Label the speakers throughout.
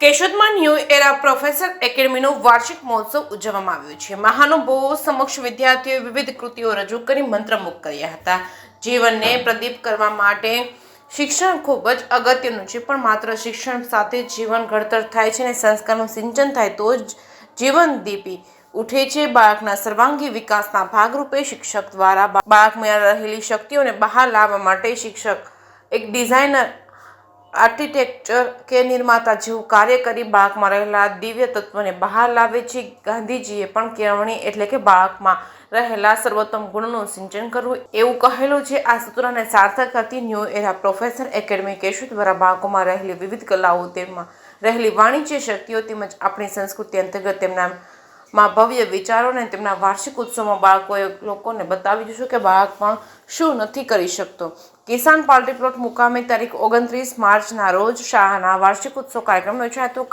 Speaker 1: કેશોદમાં new એરા professor એકેડમીનો વાર્ષિક મહોત્સવ ઉજવવામાં આવ્યો છે। મહાનુભાવો સમક્ષ વિદ્યાર્થીઓએ વિવિધ કૃતિઓ રજૂ કરી મંત્રમુગ્ધ કર્યા હતા। જીવનને પ્રદીપ કરવા માટે શિક્ષણ ખૂબ જ અગત્યનું છે, પણ માત્ર શિક્ષણ સાથે જીવન ઘડતર થાય છે અને સંસ્કારનું સિંચન થાય તો જ જીવન દીપી ઉઠે છે। બાળકના સર્વાંગી વિકાસના ભાગરૂપે શિક્ષક દ્વારા બાળકમાં રહેલી શક્તિઓને બહાર લાવવા માટે શિક્ષક એક ડિઝાઇનર, આર્કિટેક્ચર કે નિર્માતા જેવું કાર્ય કરી બાળકમાં રહેલા દિવ્ય તત્વને બહાર લાવે છે। ગાંધીજીએ પણ કેળવણી એટલે કે બાળકમાં રહેલા સર્વોત્તમ ગુણનું સિંચન કરવું એવું કહેલું છે। આ સૂત્રને સાર્થક કરતી ન્યૂ એરા પ્રોફેસર એકેડમી કેશોદ દ્વારા બાળકોમાં રહેલી વિવિધ કલાઓ, તેમાં રહેલી વાણિજ્ય શક્તિઓ તેમજ આપણી સંસ્કૃતિ અંતર્ગત તેમનામાં ભવ્ય વિચારો અને તેમના વાર્ષિક ઉત્સવમાં બાળકોએ લોકોને બતાવ્યું છે કે બાળક પણ શું નથી કરી શકતો। કિસાન પાર્ટી પ્લોટ મુકામે તારીખ 29 માર્ચના રોજ શાળાના વાર્ષિક ઉત્સવ કાર્યક્રમ યોજાયો હતો।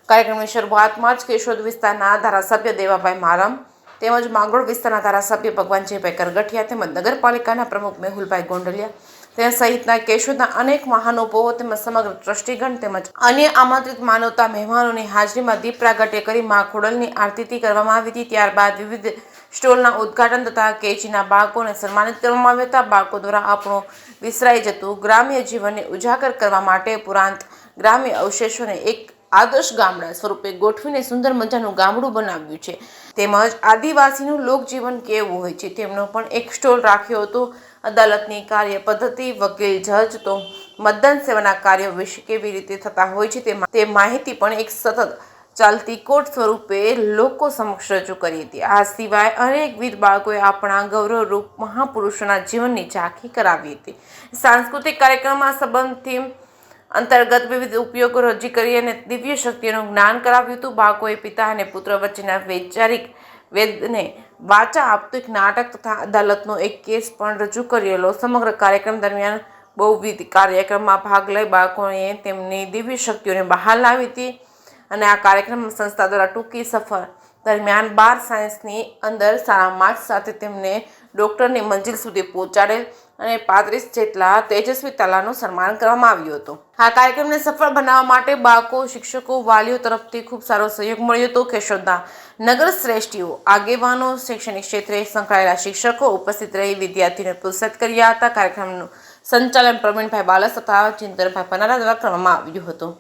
Speaker 1: કાર્યક્રમની શરૂઆતમાં જ કેશોદ વિસ્તારના ધારાસભ્ય દેવાભાઈ મારમ તેમજ માંગરોળ વિસ્તારના ધારાસભ્ય ભગવાનજીભાઈ કરગઠિયા તેમજ નગરપાલિકાના પ્રમુખ મેહુલભાઈ ગોંડલિયા સહિતના કેશોદના અનેક મહાનુભાવો તેમજ સમગ્ર ટ્રસ્ટીગણ તેમજ અન્ય આમંત્રિત માનવતા મહેમાનોની હાજરીમાં દીપ પ્રાગટ્ય કરી મા ખોડલની આરતી કરવામાં આવી હતી। ત્યારબાદ વિવિધ સ્ટોલના ઉદ્ઘાટન તથા કેજીના બાળકોને સન્માનિત કરવામાં આવ્યા હતા। બાળકો દ્વારા આપણું વિસરાઈ જતું ગ્રામ્ય જીવનને ઉજાગર કરવા માટે પુરાંત ગ્રામ્ય અવશેષોને એક આદર્શ ગામડા સ્વરૂપે ગોઠવીને સુંદર મજાનું ગામડું બનાવ્યું છે, તેમજ આદિવાસીનું લોકજીવન કેવું હોય છે તેમનો પણ એક સ્ટોલ રાખ્યો હતો। અદાલતની કાર્ય પદ્ધતિ, વકીલ, જજ તો મતદાન સેવાના કાર્યો વિશે કેવી રીતે થતા હોય છે તે માહિતી પણ એક સતત ચાલતી કોટ સ્વરૂપે લોકો સમક્ષ રજૂ કરી હતી। આ સિવાય અનેકવિધ બાળકોએ આપણા ગૌરવરૂપ મહાપુરુષોના જીવનની ઝાંખી કરાવી હતી। સાંસ્કૃતિક કાર્યક્રમમાં સંબંધ થીમ અંતર્ગત વિવિધ ઉપયોગો રજૂ કરી અને દિવ્ય શક્તિઓનું જ્ઞાન કરાવ્યું હતું। બાળકોએ પિતા અને પુત્ર વચ્ચેના વૈચારિક વેદને વાચા આપતું એક નાટક તથા અદાલતનો એક કેસ પણ રજૂ કરેલો। સમગ્ર કાર્યક્રમ દરમિયાન બહુવિધ કાર્યક્રમમાં ભાગ લઈ બાળકોએ તેમની દિવ્ય શક્તિઓને બહાર લાવી હતી અને આ કાર્યક્રમ સંસ્થા દ્વારા ટૂંકી સફર દરમિયાન 12 સાયન્સની અંદર સારા માર્ક્સ સાથે તેમને ડોક્ટરની મંજિલ સુધી પહોંચાડેલ અને 35 જેટલા તેજસ્વી તાલાનું સન્માન કરવામાં આવ્યું હતું। આ કાર્યક્રમને સફળ બનાવવા માટે બાળકો, શિક્ષકો, વાલીઓ તરફથી ખૂબ સારો સહયોગ મળ્યો હતો। કેશોદના નગર શ્રેષ્ઠીઓ, આગેવાનો, શૈક્ષણિક ક્ષેત્રે સંકળાયેલા શિક્ષકો ઉપસ્થિત રહી વિદ્યાર્થીઓને પ્રોત્સાહિત કર્યા હતા। કાર્યક્રમનું સંચાલન પ્રવીણભાઈ બાલસ તથા ચિંતનભાઈ પનારા દ્વારા કરવામાં આવ્યું હતું।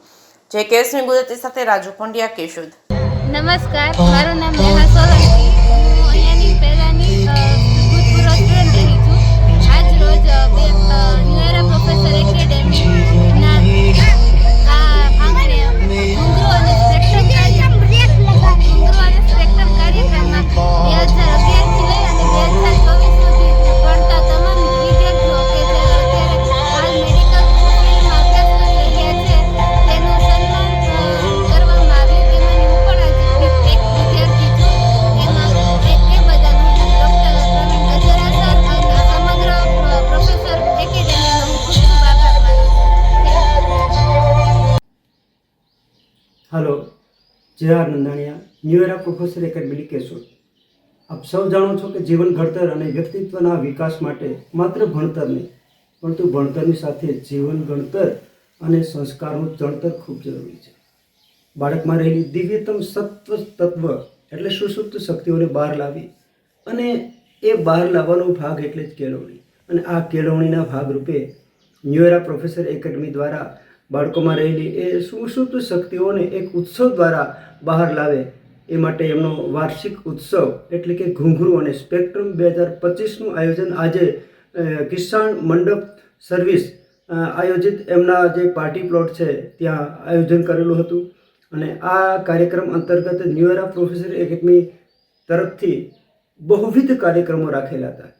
Speaker 1: જે કેસમી ગુજરાતી સાથે રાજુ પંડ્યા, કેશોદ।
Speaker 2: નમસ્કાર, મારું નામ નેહા સોલંકી, હું અહીંયાની પહેલાની ભૂતપૂર્વ સ્ટુડન્ટ રહી છું। આજ રોજ ન્યૂ એરા પ્રોફેસર એકેડેમીના આ આંગણે ઘુંઘરૂ અને સ્પેક્ટ્રમ કાર્યક્રમમાં 2011 થી લઈ અને 2024 સુધી ભણતા તમામ વિદ્યાર્થીઓ કે જે અત્યારે હાલ મેડિકલ ફિલ્ડમાં અભ્યાસ કરી રહ્યા છે તેનું સન્માન કરવામાં આવ્યું। તેમાંની હું પણ આજે એક વિદ્યાર્થી છું। એમાં એ બદલ હું ડૉક્ટર પ્રવીણ ગજેરા સર અને સમગ્ર પ્રોફેસર એકેડેમીનો હું ખૂબ ખૂબ આભાર માનું છું।
Speaker 3: Hello, Jay R Nandaniya, new era professor academy Keshod. આપ સૌ જાણો છો કે જીવન ઘડતર અને વ્યક્તિત્વના વિકાસ માટે માત્ર ભણતર નહીં, પરંતુ ભણતરની સાથે જીવન ઘડતર અને સંસ્કારનું ચણતર ખૂબ જરૂરી છે। બાળકમાં રહેલી દિવ્યતમ સત્વ તત્વ એટલે સુષુપ્ત શક્તિઓને બહાર લાવી અને એ બહાર લાવવાનો ભાગ એટલે જ કેળવણી, અને આ કેળવણીના ભાગરૂપે ન્યૂ એરા પ્રોફેસર એકેડમી દ્વારા બાળકોમાં રહેલી એ સુષુપ્ત શક્તિઓને એક ઉત્સવ દ્વારા બહાર લાવે એ માટે એમનો વાર્ષિક ઉત્સવ એટલે કે ઘુંઘરૂ અને સ્પેક્ટ્રમ 2025નું આયોજન આજે કિસાન મંડપ સર્વિસ આયોજિત એમના જે પાર્ટી પ્લોટ છે ત્યાં આયોજન કરેલું હતું। અને આ કાર્યક્રમ અંતર્ગત ન્યૂ એરા પ્રોફેસર એકેડમી તરફથી બહુવિધ કાર્યક્રમો રાખેલા હતા,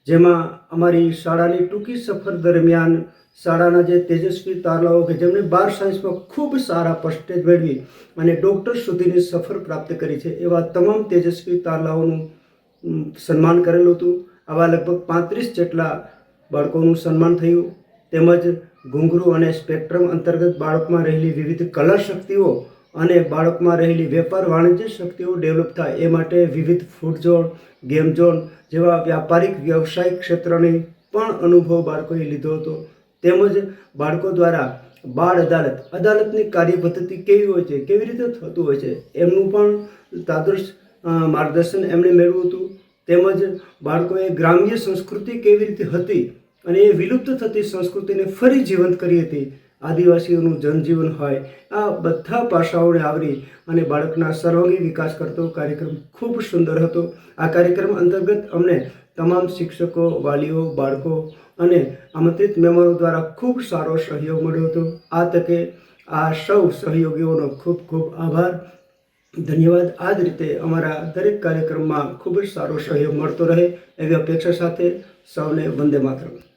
Speaker 3: જેમાં અમારી શાળાની ટૂંકી સફર દરમિયાન શાળાના જે તેજસ્વી તારલાઓ કે જેમણે 12 સાયન્સમાં ખૂબ સારા પર્સન્ટેજ મેળવી અને ડૉક્ટર સુધીની સફર પ્રાપ્ત કરી છે એવા તમામ તેજસ્વી તારલાઓનું સન્માન કરેલું હતું। આવા લગભગ 35 જેટલા બાળકોનું સન્માન થયું, તેમજ ઘુંઘરૂ અને સ્પેક્ટ્રમ અંતર્ગત બાળકમાં રહેલી વિવિધ કલા શક્તિઓ અને બાળકમાં રહેલી વેપાર વાણિજ્ય શક્તિઓ ડેવલપ થાય એ માટે વિવિધ ફૂડ ઝોન, ગેમ ઝોન જેવા વ્યાપારિક વ્યવસાયિક ક્ષેત્રની પણ અનુભવ બાળકોએ લીધો હતો। તેમજ બાળકો દ્વારા બાળ અદાલતની કાર્ય પદ્ધતિ કેવી હોય છે, કેવી રીતે થતું હોય છે, એમનું પણ તાદૃશ માર્ગદર્શન એમણે મેળવ્યું હતું. તેમજ બાળકોએ ગ્રામ્ય સંસ્કૃતિ કેવી રીતે હતી અને એ વિલુપ્ત થતી સંસ્કૃતિને ફરી જીવંત કરી હતી. આદિવાસીઓનું જનજીવન હોય, આ બધા પાસાઓને આવરી અને બાળકના સર્વાંગી વિકાસ કરતો કાર્યક્રમ ખૂબ સુંદર હતો. આ કાર્યક્રમ અંતર્ગત અમને તમામ શિક્ષકો, વાલીઓ, બાળકો અને આમંત્રિત મહેમાનો દ્વારા ખૂબ સારો સહયોગ મળ્યો હતો. આ તકે આ સૌ સહયોગીઓનો ખૂબ ખૂબ આભાર, ધન્યવાદ. આ જ રીતે અમારા દરેક કાર્યક્રમમાં ખૂબ જ સારો સહયોગ મળતો રહે એવી અપેક્ષા સાથે સૌને વંદે માતરમ.